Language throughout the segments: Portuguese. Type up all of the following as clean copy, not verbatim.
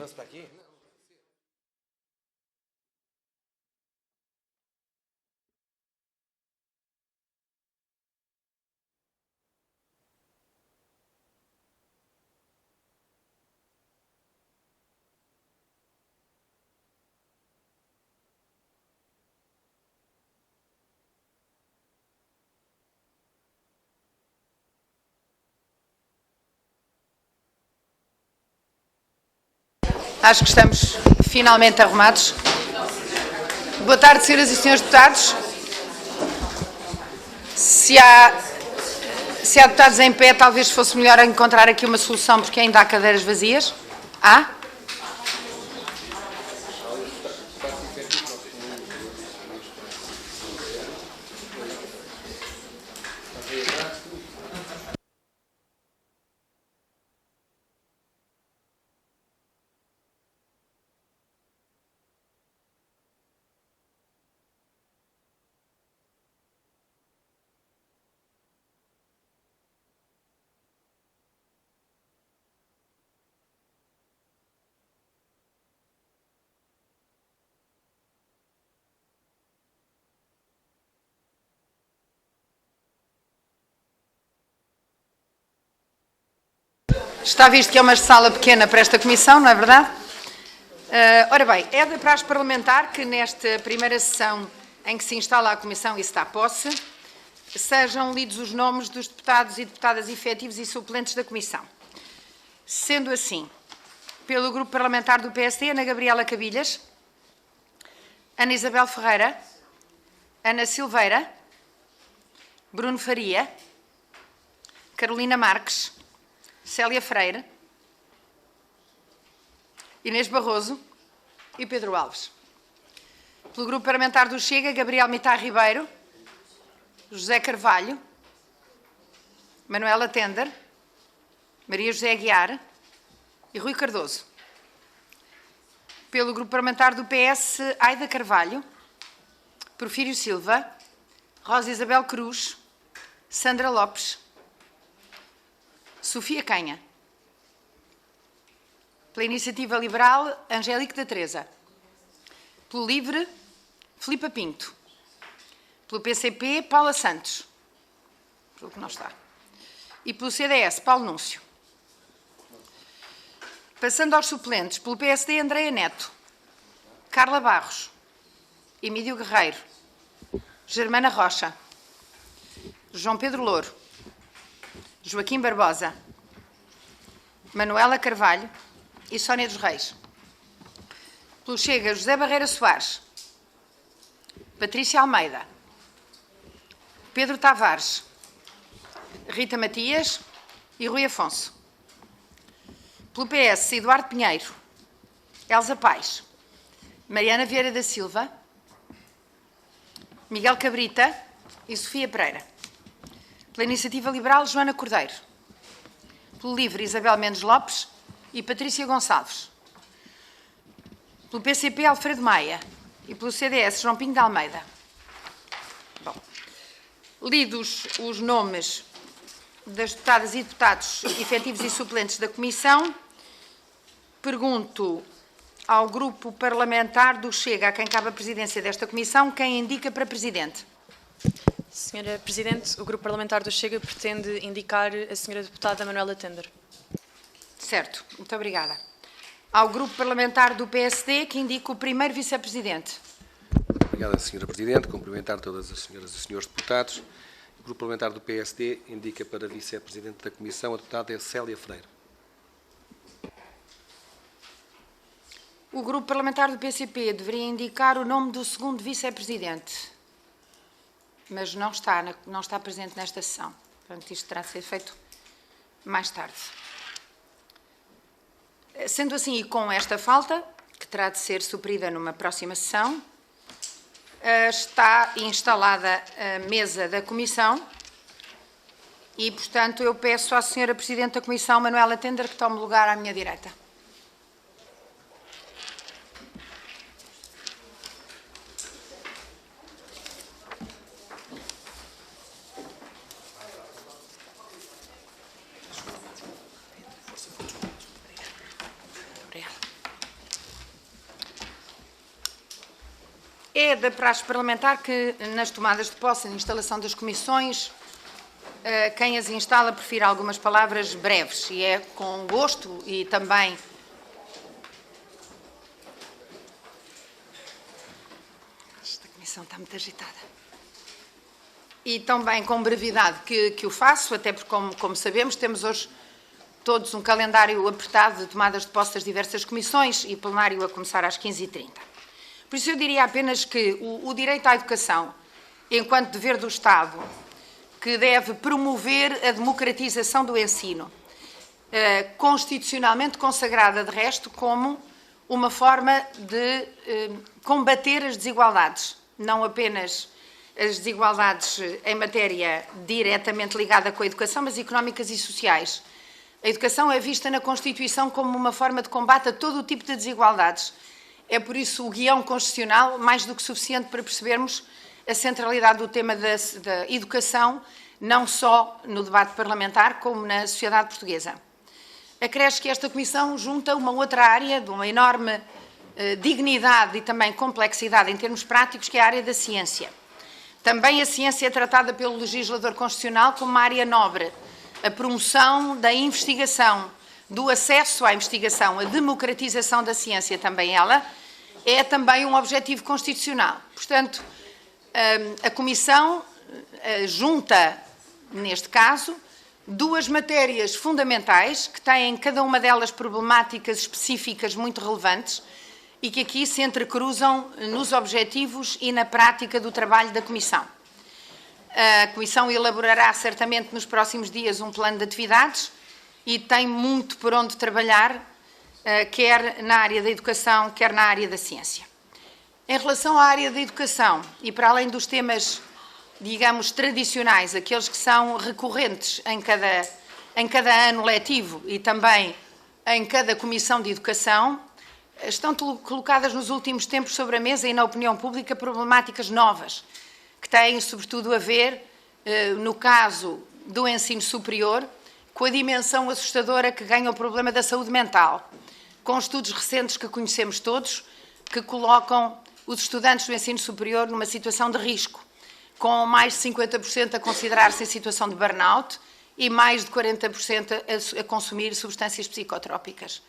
Trouxe para aqui? Acho que estamos finalmente arrumados. Boa tarde, senhoras e senhores deputados. Se há deputados em pé, talvez fosse melhor encontrar aqui uma solução, porque ainda há cadeiras vazias. Há? Está visto que é uma sala pequena para esta comissão, não é verdade? Ora bem, é de praxe parlamentar que nesta primeira sessão em que se instala a comissão e se dá posse, sejam lidos os nomes dos deputados e deputadas efetivos e suplentes da comissão. Sendo assim, pelo Grupo Parlamentar do PSD, Ana Gabriela Cabilhas, Ana Isabel Ferreira, Ana Silveira, Bruno Faria, Carolina Marques, Célia Freire, Inês Barroso e Pedro Alves. Pelo Grupo Parlamentar do Chega, Gabriel Mitar Ribeiro, José Carvalho, Manuela Tender, Maria José Aguiar e Rui Cardoso. Pelo Grupo Parlamentar do PS, Aida Carvalho, Porfírio Silva, Rosa Isabel Cruz, Sandra Lopes, Sofia Canha. Pela Iniciativa Liberal, Angélica da Teresa. Pelo LIVRE, Filipa Pinto. Pelo PCP, Paula Santos. Pelo que não está. E pelo CDS, Paulo Núncio. Passando aos suplentes, pelo PSD, Andreia Neto. Carla Barros. Emílio Guerreiro. Germana Rocha. João Pedro Louro. Joaquim Barbosa, Manuela Carvalho e Sónia dos Reis. Pelo Chega, José Barreira Soares, Patrícia Almeida, Pedro Tavares, Rita Matias e Rui Afonso. Pelo PS, Eduardo Pinheiro, Elsa Paes, Mariana Vieira da Silva, Miguel Cabrita e Sofia Pereira. Pela Iniciativa Liberal, Joana Cordeiro. Pelo LIVRE, Isabel Mendes Lopes e Patrícia Gonçalves. Pelo PCP, Alfredo Maia. E pelo CDS, João Pinho de Almeida. Bom, lidos os nomes das deputadas e deputados efetivos e suplentes da Comissão, pergunto ao Grupo Parlamentar do Chega, a quem cabe a presidência desta Comissão, quem indica para Presidente. Senhora Presidente, o Grupo Parlamentar do Chega pretende indicar a senhora deputada Manuela Tender. Certo, muito obrigada. Ao Grupo Parlamentar do PSD, que indica o primeiro Vice-Presidente. Obrigada, Senhora Presidente. Cumprimentar todas as senhoras e senhores deputados. O Grupo Parlamentar do PSD indica para Vice-Presidente da Comissão a deputada Célia Freire. O Grupo Parlamentar do PCP deveria indicar o nome do segundo Vice-Presidente, mas não está presente nesta sessão. Portanto, isto terá de ser feito mais tarde. Sendo assim, e com esta falta, que terá de ser suprida numa próxima sessão, está instalada a mesa da Comissão e, portanto, eu peço à senhora Presidente da Comissão, Manuela Tender, que tome lugar à minha direita. É da praxe parlamentar que, nas tomadas de posse e instalação das comissões, quem as instala prefere algumas palavras breves, e é com gosto e também esta comissão está muito agitada. E também com brevidade que o faço, até porque, como sabemos, temos hoje todos um calendário apertado de tomadas de posse das diversas comissões e plenário a começar às 15h30. Por isso eu diria apenas que o direito à educação, enquanto dever do Estado, que deve promover a democratização do ensino, constitucionalmente consagrada, de resto, como uma forma de combater as desigualdades, não apenas as desigualdades em matéria diretamente ligada com a educação, mas económicas e sociais. A educação é vista na Constituição como uma forma de combate a todo o tipo de desigualdades. É por isso o guião constitucional mais do que suficiente para percebermos a centralidade do tema da educação, não só no debate parlamentar, como na sociedade portuguesa. Acresce que esta Comissão junta uma outra área de uma enorme dignidade e também complexidade em termos práticos, que é a área da ciência. Também a ciência é tratada pelo legislador constitucional como uma área nobre. A promoção da investigação, do acesso à investigação, a democratização da ciência, também ela, é também um objetivo constitucional. Portanto, a Comissão junta, neste caso, duas matérias fundamentais, que têm cada uma delas problemáticas específicas muito relevantes e que aqui se entrecruzam nos objetivos e na prática do trabalho da Comissão. A Comissão elaborará certamente nos próximos dias um plano de atividades e tem muito por onde trabalhar, quer na área da educação, quer na área da ciência. Em relação à área da educação, e para além dos temas, digamos, tradicionais, aqueles que são recorrentes em cada ano letivo e também em cada Comissão de Educação, estão colocadas nos últimos tempos sobre a mesa e na opinião pública problemáticas novas, que têm sobretudo a ver, no caso do ensino superior, com a dimensão assustadora que ganha o problema da saúde mental, com estudos recentes que conhecemos todos, que colocam os estudantes do ensino superior numa situação de risco, com mais de 50% a considerar-se em situação de burnout e mais de 40% a consumir substâncias psicotrópicas.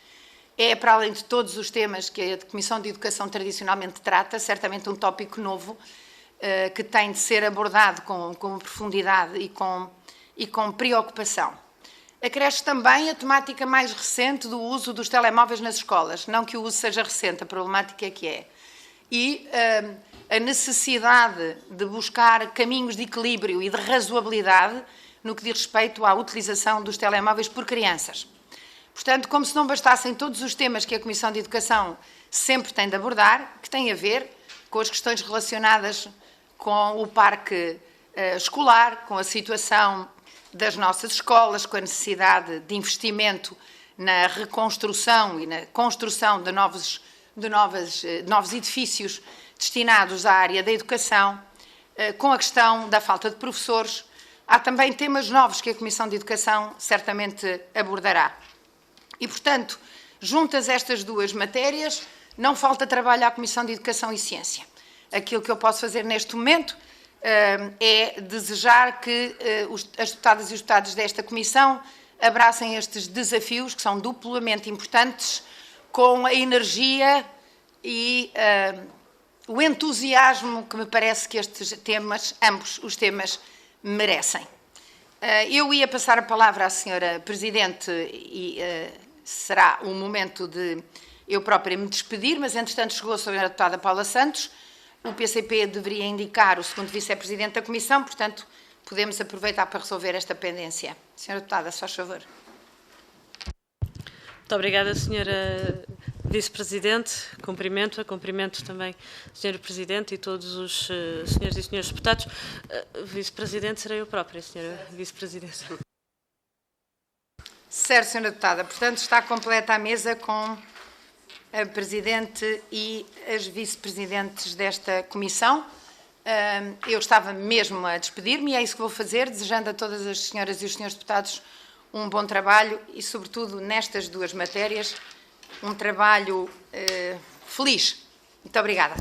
É, para além de todos os temas que a Comissão de Educação tradicionalmente trata, certamente um tópico novo que tem de ser abordado com profundidade e com preocupação. Acresce também a temática mais recente do uso dos telemóveis nas escolas. Não que o uso seja recente, a problemática é que é. E a necessidade de buscar caminhos de equilíbrio e de razoabilidade no que diz respeito à utilização dos telemóveis por crianças. Portanto, como se não bastassem todos os temas que a Comissão de Educação sempre tem de abordar, que têm a ver com as questões relacionadas com o parque escolar, com a situação das nossas escolas, com a necessidade de investimento na reconstrução e na construção de novos edifícios destinados à área da educação, com a questão da falta de professores. Há também temas novos que a Comissão de Educação certamente abordará. E, portanto, juntas estas duas matérias, não falta trabalho à Comissão de Educação e Ciência. Aquilo que eu posso fazer neste momento é desejar que as deputadas e os deputados desta Comissão abracem estes desafios, que são duplamente importantes, com a energia e o entusiasmo que me parece que estes temas, ambos os temas, merecem. Eu ia passar a palavra à Sra. Presidente e será o momento de eu própria me despedir, mas entretanto chegou a Sra. Deputada Paula Santos. O PCP deveria indicar o segundo Vice-Presidente da Comissão, portanto, podemos aproveitar para resolver esta pendência. Sra. Deputada, se faz favor. Muito obrigada, Sra. Vice-Presidente. Cumprimento também o Sr. Presidente e todos os senhores e senhores deputados. Vice-Presidente serei eu própria, Sra. Vice-Presidente. Certo, Sra. Deputada. Portanto, está completa a mesa com a Presidente e as Vice-Presidentes desta Comissão. Eu estava mesmo a despedir-me e é isso que vou fazer, desejando a todas as senhoras e os senhores deputados um bom trabalho e, sobretudo, nestas duas matérias, um trabalho feliz. Muito obrigada.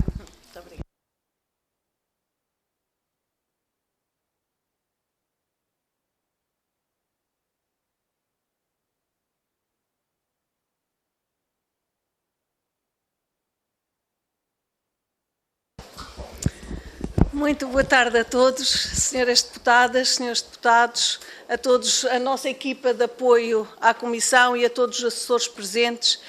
Muito boa tarde a todos, senhoras deputadas, senhores deputados, a todos, a nossa equipa de apoio à Comissão e a todos os assessores presentes.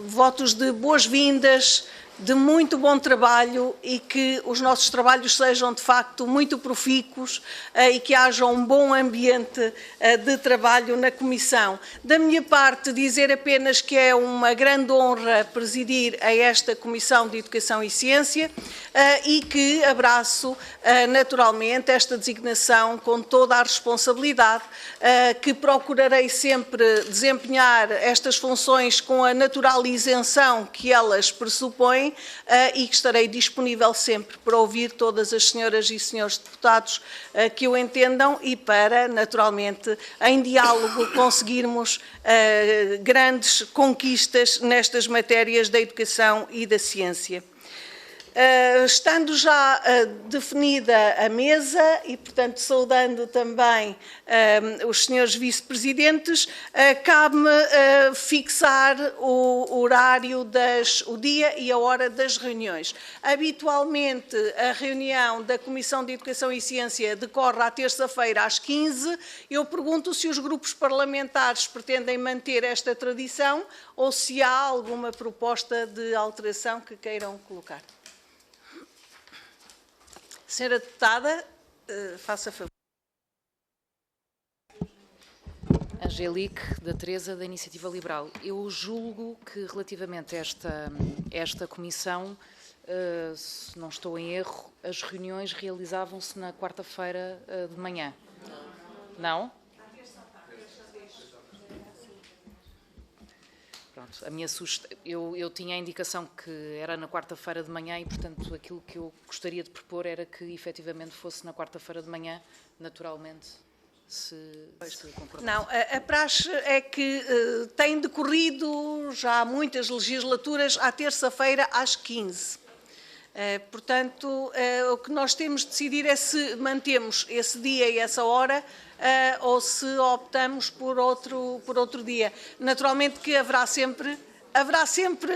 Votos de boas-vindas, de muito bom trabalho e que os nossos trabalhos sejam, de facto, muito profícuos e que haja um bom ambiente de trabalho na Comissão. Da minha parte, dizer apenas que é uma grande honra presidir a esta Comissão de Educação e Ciência e que abraço, naturalmente, esta designação com toda a responsabilidade, que procurarei sempre desempenhar estas funções com a natural isenção que elas pressupõem, e que estarei disponível sempre para ouvir todas as senhoras e senhores deputados que o entendam e para, naturalmente, em diálogo conseguirmos grandes conquistas nestas matérias da educação e da ciência. Estando já definida a mesa e, portanto, saudando também os senhores vice-presidentes, cabe-me fixar o horário, o dia e a hora das reuniões. Habitualmente, a reunião da Comissão de Educação e Ciência decorre à terça-feira às 15. Eu pergunto se os grupos parlamentares pretendem manter esta tradição ou se há alguma proposta de alteração que queiram colocar. Senhora deputada, faça favor. Angelique da Teresa, da Iniciativa Liberal. Eu julgo que, relativamente a esta comissão, se não estou em erro, as reuniões realizavam-se na quarta-feira de manhã. Não? Pronto, a minha eu tinha a indicação que era na quarta-feira de manhã e, portanto, aquilo que eu gostaria de propor era que, efetivamente, fosse na quarta-feira de manhã, naturalmente, se concordar. Não, a praxe é que tem decorrido já muitas legislaturas à terça-feira às 15. Portanto, o que nós temos de decidir é se mantemos esse dia e essa hora ou se optamos por outro dia. Naturalmente que haverá sempre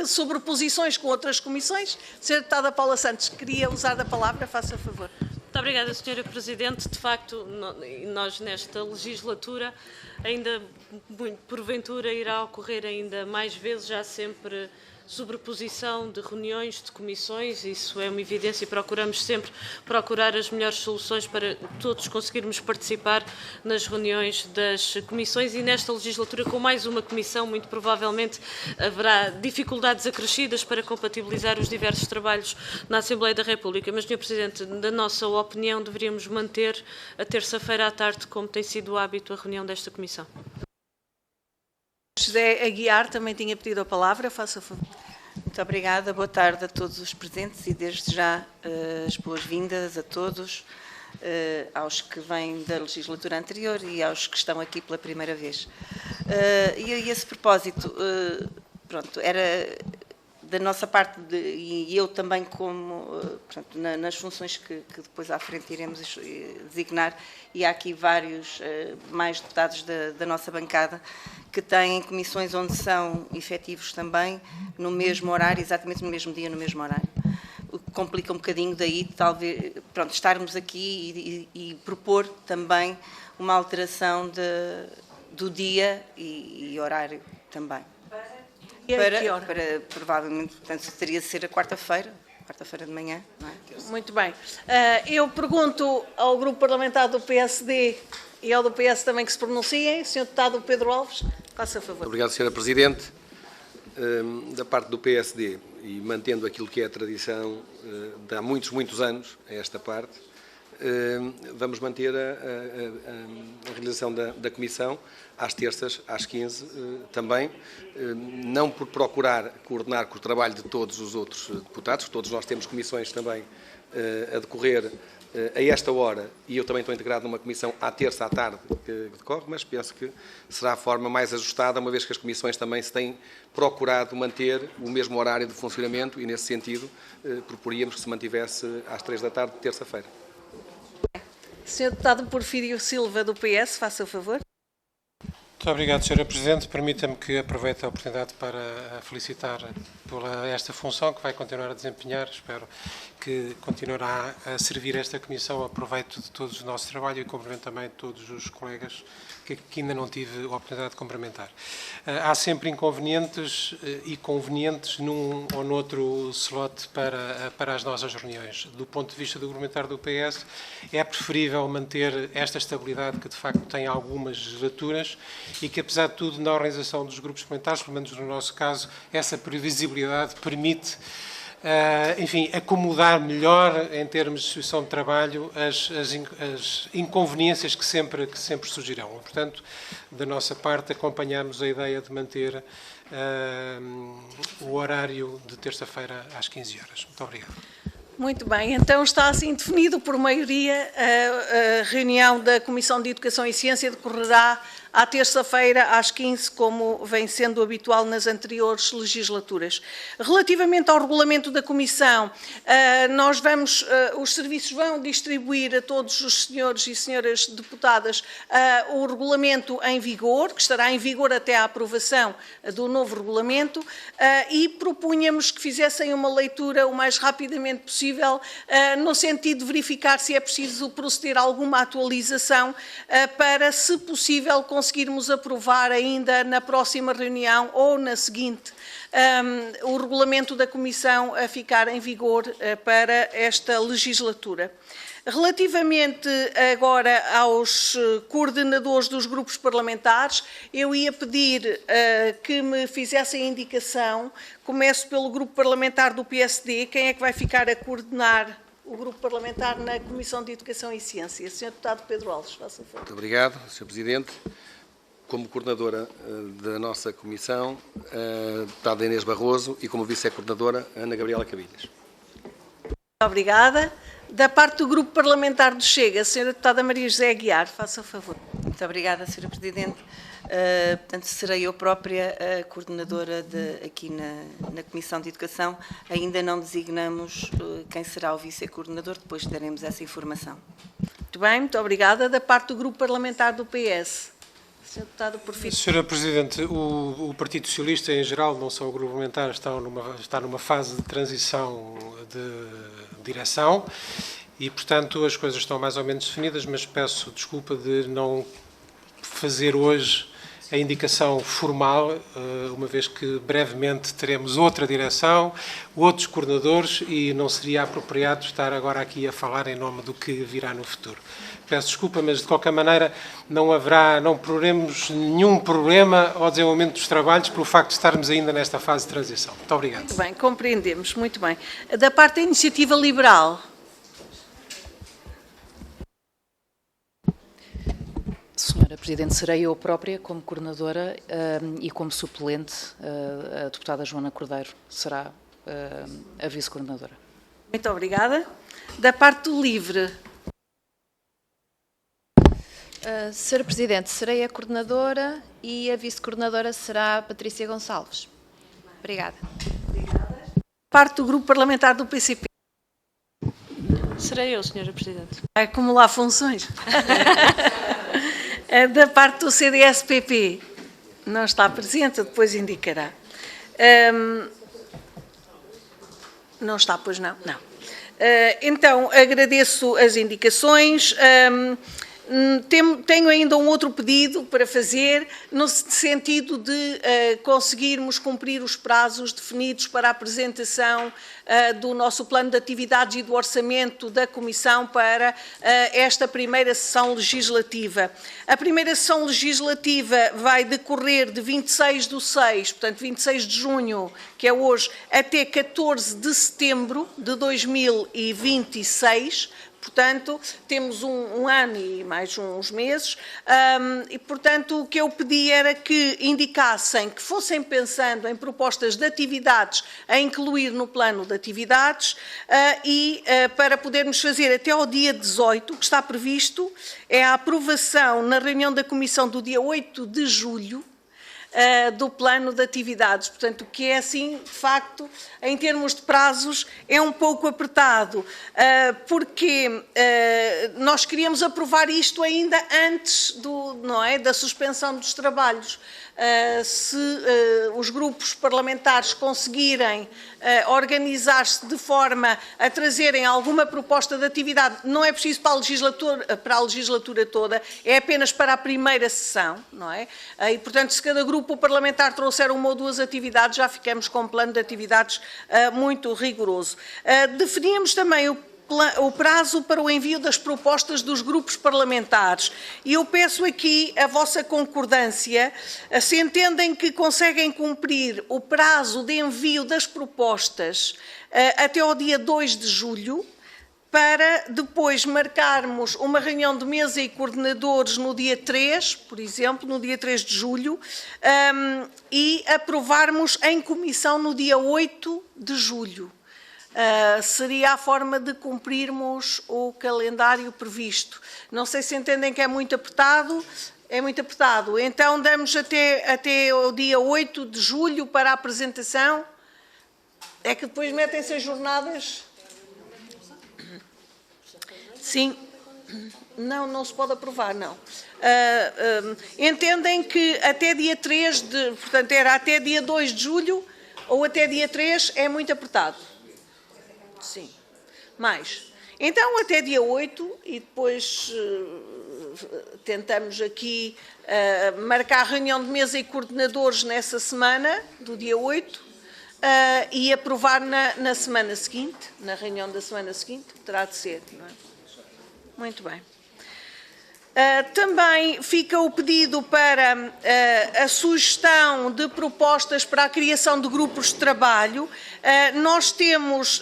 sobreposições com outras comissões. Senhora deputada Paula Santos, queria usar da palavra, faça favor. Muito obrigada, Sra. Presidente. De facto, nós nesta legislatura, ainda porventura irá ocorrer ainda mais vezes, já sempre sobreposição de reuniões, de comissões, isso é uma evidência e procuramos sempre procurar as melhores soluções para todos conseguirmos participar nas reuniões das comissões e nesta legislatura com mais uma comissão, muito provavelmente haverá dificuldades acrescidas para compatibilizar os diversos trabalhos na Assembleia da República, mas, Sr. Presidente, da nossa opinião deveríamos manter a terça-feira à tarde como tem sido o hábito a reunião desta comissão. José Aguiar também tinha pedido a palavra, faça favor. Muito obrigada, boa tarde a todos os presentes e desde já as boas-vindas a todos, aos que vêm da legislatura anterior e aos que estão aqui pela primeira vez. E a esse propósito, pronto, era da nossa parte, e eu também como, pronto, nas funções que depois à frente iremos designar, e há aqui vários mais deputados da nossa bancada, que têm comissões onde são efetivos também no mesmo horário, exatamente no mesmo dia, no mesmo horário. O que complica um bocadinho daí, talvez, pronto, estarmos aqui e propor também uma alteração do dia e horário também. Para provavelmente, portanto, teria de ser a quarta-feira de manhã, não é? Muito bem. Eu pergunto ao grupo parlamentar do PSD e ao do PS também que se pronunciem. Sr. deputado Pedro Alves, faça favor. Obrigado, Sra. Presidente. Da parte do PSD, e mantendo aquilo que é a tradição de há muitos anos, a esta parte, vamos manter a realização da Comissão às terças, às 15, também, não por procurar coordenar com o trabalho de todos os outros deputados, todos nós temos comissões também a decorrer a esta hora, e eu também estou integrado numa comissão à terça à tarde que decorre, mas penso que será a forma mais ajustada, uma vez que as comissões também se têm procurado manter o mesmo horário de funcionamento e, nesse sentido, proporíamos que se mantivesse às 3 da tarde de terça-feira. Sr. deputado Porfírio Silva, do PS, faça favor. Muito Muito obrigado, Sra. Presidente. Permita-me que aproveite a oportunidade para a felicitar por esta função que vai continuar a desempenhar. Espero que continuará a servir esta Comissão a proveito de todo o nosso trabalho e cumprimento também todos os colegas que ainda não tive a oportunidade de cumprimentar. Há sempre inconvenientes e convenientes num ou noutro slot para as nossas reuniões. Do ponto de vista do Grupo Parlamentar do PS, é preferível manter esta estabilidade que, de facto, tem algumas legislaturas e que, apesar de tudo, na organização dos grupos parlamentares, pelo menos no nosso caso, essa previsibilidade permite enfim, acomodar melhor, em termos de distribuição de trabalho, as inconveniências que sempre surgirão. Portanto, da nossa parte, acompanhamos a ideia de manter o horário de terça-feira às 15 horas. Muito obrigado. Muito bem, então está assim definido por maioria. A reunião da Comissão de Educação e Ciência decorrerá à terça-feira às 15, como vem sendo habitual nas anteriores legislaturas. Relativamente ao regulamento da Comissão, os serviços vão distribuir a todos os senhores e senhoras deputadas o regulamento em vigor, que estará em vigor até à aprovação do novo regulamento, e propunhamos que fizessem uma leitura o mais rapidamente possível, no sentido de verificar se é preciso proceder a alguma atualização para, se possível, conseguirmos aprovar ainda na próxima reunião ou na seguinte o regulamento da Comissão a ficar em vigor para esta legislatura. Relativamente agora aos coordenadores dos grupos parlamentares, eu ia pedir que me fizessem a indicação. Começo pelo grupo parlamentar do PSD. Quem é que vai ficar a coordenar o grupo parlamentar na Comissão de Educação e Ciência? Sr. Deputado Pedro Alves, faça favor. Muito obrigado, Sr. Presidente. Como coordenadora da nossa Comissão, a deputada Inês Barroso, e como vice-coordenadora, Ana Gabriela Cabilhas. Muito obrigada. Da parte do grupo parlamentar do Chega, a Sra. Deputada Maria José Aguiar, faça favor. Muito obrigada, Sra. Presidente. Portanto, serei eu própria a coordenadora aqui na Comissão de Educação. Ainda não designamos quem será o vice-coordenador, depois daremos essa informação. Muito bem, muito obrigada. Da parte do grupo parlamentar do PS, Sr. Deputado Porfírio. Sra. Presidente, o Partido Socialista, em geral, não só o grupo parlamentar, está numa fase de transição de direção e, portanto, as coisas estão mais ou menos definidas, mas peço desculpa de não fazer hoje a indicação formal, uma vez que brevemente teremos outra direção, outros coordenadores e não seria apropriado estar agora aqui a falar em nome do que virá no futuro. Peço desculpa, mas de qualquer maneira não teremos nenhum problema ao desenvolvimento dos trabalhos pelo facto de estarmos ainda nesta fase de transição. Muito obrigado. Muito bem, compreendemos, muito bem. Da parte da Iniciativa Liberal. Senhora Presidente, serei eu própria como coordenadora e como suplente, a deputada Joana Cordeiro será a vice-coordenadora. Muito obrigada. Da parte do LIVRE. Sra. Presidente, serei a coordenadora e a vice-coordenadora será a Patrícia Gonçalves. Obrigada. Parte do grupo parlamentar do PCP. Serei eu, Sra. Presidente. Vai acumular funções. Da parte do CDS-PP, não está presente, depois indicará. Não está, pois não? Não. Então, agradeço as indicações. Tenho ainda um outro pedido para fazer, no sentido de conseguirmos cumprir os prazos definidos para a apresentação do nosso plano de atividades e do orçamento da Comissão para esta primeira sessão legislativa. A primeira sessão legislativa vai decorrer de 26/6, portanto 26 de junho, que é hoje, até 14 de setembro de 2026. Portanto, temos um ano e mais uns meses, e, portanto, o que eu pedi era que indicassem, que fossem pensando em propostas de atividades a incluir no plano de atividades para podermos fazer até ao dia 18, o que está previsto é a aprovação na reunião da Comissão do dia 8 de julho, do plano de atividades. Portanto, que é assim, de facto, em termos de prazos, é um pouco apertado, porque nós queríamos aprovar isto ainda antes da suspensão dos trabalhos. Se os grupos parlamentares conseguirem organizar-se de forma a trazerem alguma proposta de atividade, não é preciso para a legislatura toda, é apenas para a primeira sessão, não é? E, portanto, se cada grupo parlamentar trouxer uma ou duas atividades, já ficamos com um plano de atividades muito rigoroso. Definíamos também o prazo para o envio das propostas dos grupos parlamentares. E eu peço aqui a vossa concordância, se entendem que conseguem cumprir o prazo de envio das propostas até ao dia 2 de julho, para depois marcarmos uma reunião de mesa e coordenadores no dia 3, por exemplo, no dia 3 de julho, e aprovarmos em comissão no dia 8 de julho. Seria a forma de cumprirmos o calendário previsto. Não sei se entendem que é muito apertado. É muito apertado. Então, damos até o dia 8 de julho para a apresentação. É que depois metem-se as jornadas. Sim. Não se pode aprovar, não. Entendem que até dia 3, portanto, era até dia 2 de julho ou até dia 3 é muito apertado. Sim. Mais. Então, até dia 8 e depois tentamos aqui marcar a reunião de mesa e coordenadores nessa semana, do dia 8, e aprovar na semana seguinte, na reunião da semana seguinte, terá de ser, não é? Muito bem. Também fica o pedido para a sugestão de propostas para a criação de grupos de trabalho. Nós temos,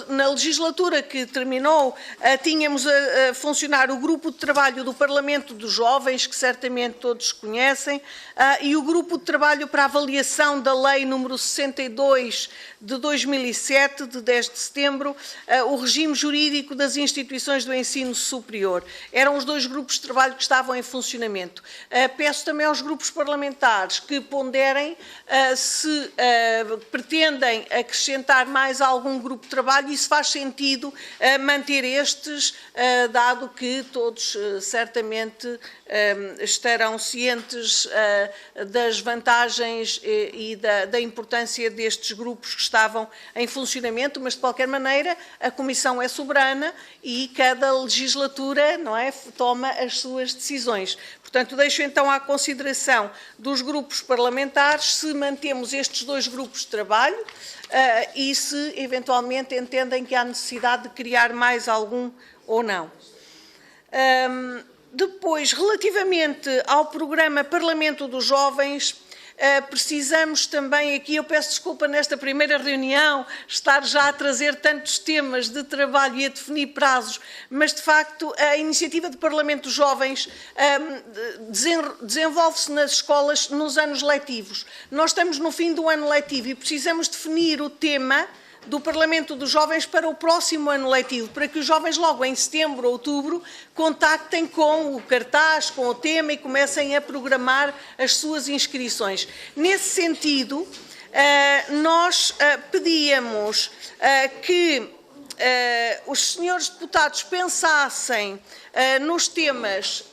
na legislatura que terminou, tínhamos a funcionar o grupo de trabalho do Parlamento dos Jovens, que certamente todos conhecem, e o grupo de trabalho para a avaliação da Lei número 62 de 2007, de 10 de setembro, o regime jurídico das instituições do ensino superior. Eram os dois grupos de trabalho que estavam em funcionamento. Peço também aos grupos parlamentares que ponderem se pretendem acrescentar mais algum grupo de trabalho e se faz sentido manter estes, dado que todos certamente estarão cientes das vantagens e da importância destes grupos que estavam em funcionamento, mas de qualquer maneira a Comissão é soberana e cada legislatura, não é, toma as suas decisões. Portanto, deixo então à consideração dos grupos parlamentares se mantemos estes dois grupos de trabalho e se eventualmente entendem que há necessidade de criar mais algum ou não. Depois, relativamente ao programa Parlamento dos Jovens, precisamos também aqui, eu peço desculpa nesta primeira reunião, estar já a trazer tantos temas de trabalho e a definir prazos, mas de facto a iniciativa de Parlamento dos Jovens desenvolve-se nas escolas nos anos letivos. Nós estamos no fim do ano letivo e precisamos definir o tema do Parlamento dos Jovens para o próximo ano letivo, para que os jovens logo em setembro ou outubro contactem com o cartaz, com o tema e comecem a programar as suas inscrições. Nesse sentido, nós pedíamos que os senhores deputados pensassem nos temas...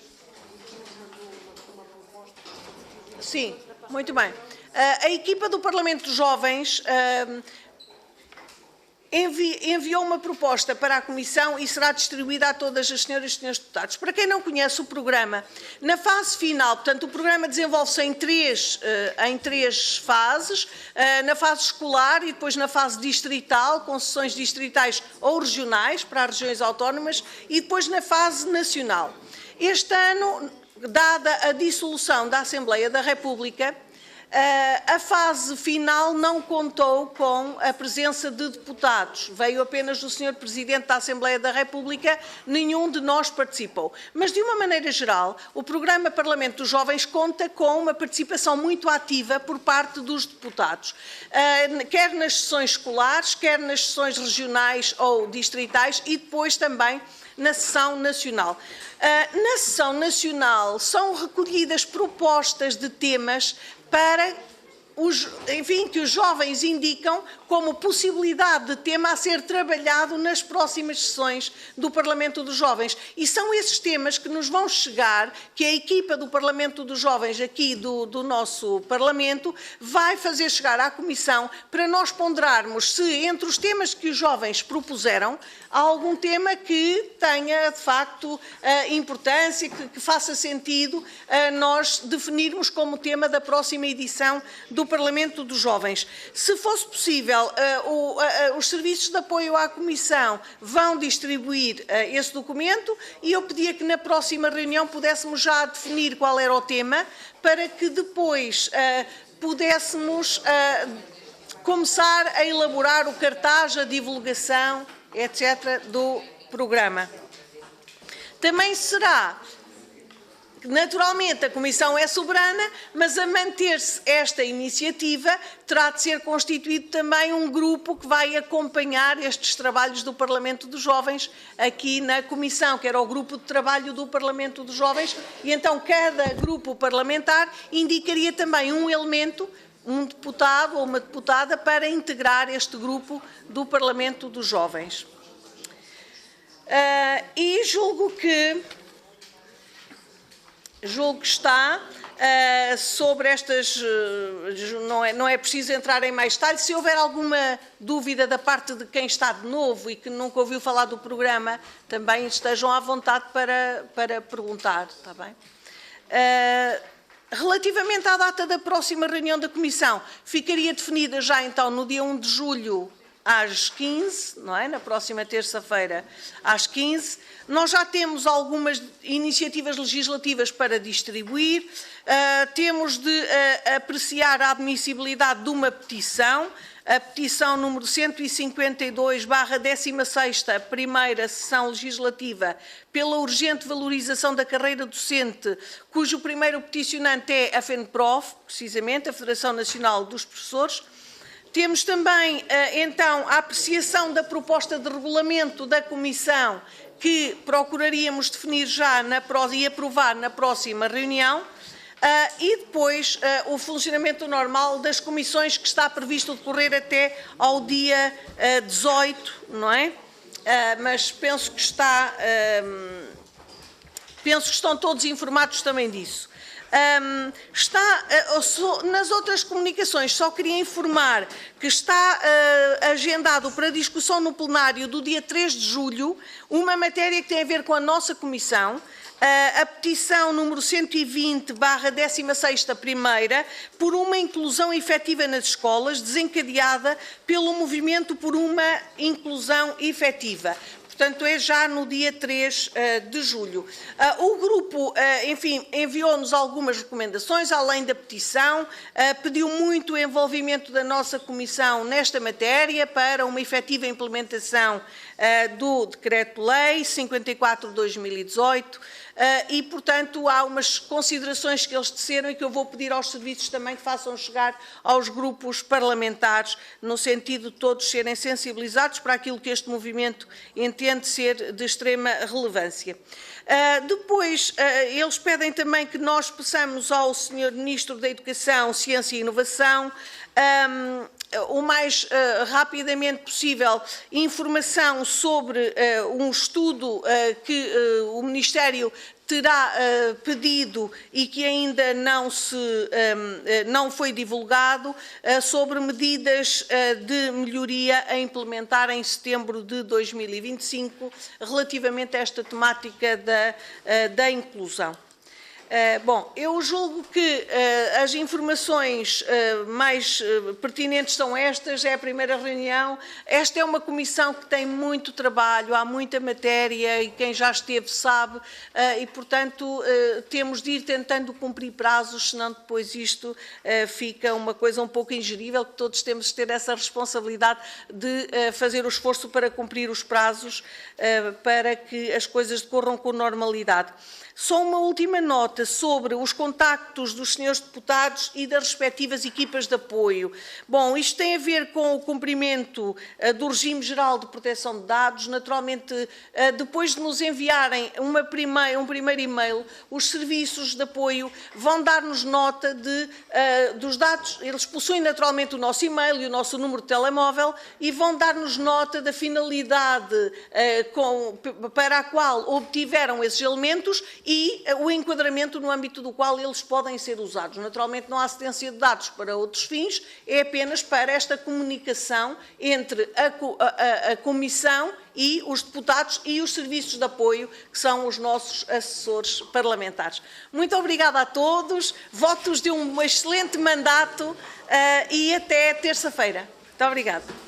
Sim, muito bem. A equipa do Parlamento dos Jovens enviou uma proposta para a Comissão e será distribuída a todas as senhoras e senhores deputados. Para quem não conhece o programa, na fase final, portanto, o programa desenvolve-se em três fases, na fase escolar e depois na fase distrital, com sessões distritais ou regionais para as regiões autónomas e depois na fase nacional. Este ano, dada a dissolução da Assembleia da República, a fase final não contou com a presença de deputados. Veio apenas do Sr. Presidente da Assembleia da República, nenhum de nós participou. Mas, de uma maneira geral, o programa Parlamento dos Jovens conta com uma participação muito ativa por parte dos deputados, quer nas sessões escolares, quer nas sessões regionais ou distritais e depois também na sessão nacional. Na sessão nacional são recolhidas propostas de temas para que os jovens indicam como possibilidade de tema a ser trabalhado nas próximas sessões do Parlamento dos Jovens. E são esses temas que nos vão chegar, que a equipa do Parlamento dos Jovens aqui do nosso Parlamento vai fazer chegar à Comissão para nós ponderarmos se entre os temas que os jovens propuseram há algum tema que tenha de facto importância, que faça sentido nós definirmos como tema da próxima edição do Parlamento dos Jovens. Se fosse possível, os serviços de apoio à Comissão vão distribuir esse documento e eu pedia que na próxima reunião pudéssemos já definir qual era o tema para que depois pudéssemos começar a elaborar o cartaz, a divulgação, etc., do programa. Também será... Naturalmente, a Comissão é soberana, mas a manter-se esta iniciativa, terá de ser constituído também um grupo que vai acompanhar estes trabalhos do Parlamento dos Jovens aqui na Comissão, que era o grupo de trabalho do Parlamento dos Jovens, e então cada grupo parlamentar indicaria também um elemento, um deputado ou uma deputada, para integrar este grupo do Parlamento dos Jovens. E julgo que está sobre estas, não é preciso entrar em mais detalhes. Se houver alguma dúvida da parte de quem está de novo e que nunca ouviu falar do programa, também estejam à vontade para perguntar, está bem? Relativamente à data da próxima reunião da Comissão, ficaria definida já então no dia 1 de julho, às 15, não é? Na próxima terça-feira, às 15. Nós já temos algumas iniciativas legislativas para distribuir. Temos de apreciar a admissibilidade de uma petição, a petição número 152/16ª, primeira sessão legislativa, pela urgente valorização da carreira docente, cujo primeiro peticionante é a FENPROF, precisamente, a Federação Nacional dos Professores. Temos também, então, a apreciação da proposta de regulamento da Comissão, que procuraríamos definir já e aprovar na próxima reunião, e depois o funcionamento normal das comissões, que está previsto decorrer até ao dia 18, não é? Mas penso que estão todos informados também disso. Nas outras comunicações, só queria informar que está agendado para discussão no plenário do dia 3 de julho uma matéria que tem a ver com a nossa Comissão, a petição número 120/16ª primeira, por uma inclusão efetiva nas escolas, desencadeada pelo movimento por uma inclusão efetiva. Portanto, é já no dia 3 de julho. O grupo, enfim, enviou-nos algumas recomendações, além da petição, pediu muito o envolvimento da nossa Comissão nesta matéria para uma efetiva implementação do Decreto-Lei 54/2018 e, portanto, há umas considerações que eles teceram e que eu vou pedir aos serviços também que façam chegar aos grupos parlamentares, no sentido de todos serem sensibilizados para aquilo que este movimento entende ser de extrema relevância. Depois, eles pedem também que nós peçamos ao Sr. Ministro da Educação, Ciência e Inovação o mais rapidamente possível informação sobre um estudo que o Ministério terá pedido e que ainda não foi divulgado, sobre medidas de melhoria a implementar em setembro de 2025 relativamente a esta temática da inclusão. Bom, eu julgo que as informações mais pertinentes são estas, é a primeira reunião. Esta é uma comissão que tem muito trabalho, há muita matéria e quem já esteve sabe, e portanto temos de ir tentando cumprir prazos, senão depois isto fica uma coisa um pouco ingerível, que todos temos de ter essa responsabilidade de fazer o esforço para cumprir os prazos, para que as coisas decorram com normalidade. Só uma última nota sobre os contactos dos senhores deputados e das respectivas equipas de apoio. Bom, isto tem a ver com o cumprimento do regime geral de proteção de dados. Naturalmente, depois de nos enviarem um primeiro e-mail, os serviços de apoio vão dar-nos nota dos dados. Eles possuem naturalmente o nosso e-mail e o nosso número de telemóvel e vão dar-nos nota da finalidade para a qual obtiveram esses elementos e o enquadramento no âmbito do qual eles podem ser usados. Naturalmente não há cedência de dados para outros fins, é apenas para esta comunicação entre a Comissão e os deputados e os serviços de apoio, que são os nossos assessores parlamentares. Muito obrigada a todos, votos de um excelente mandato e até terça-feira. Muito obrigada.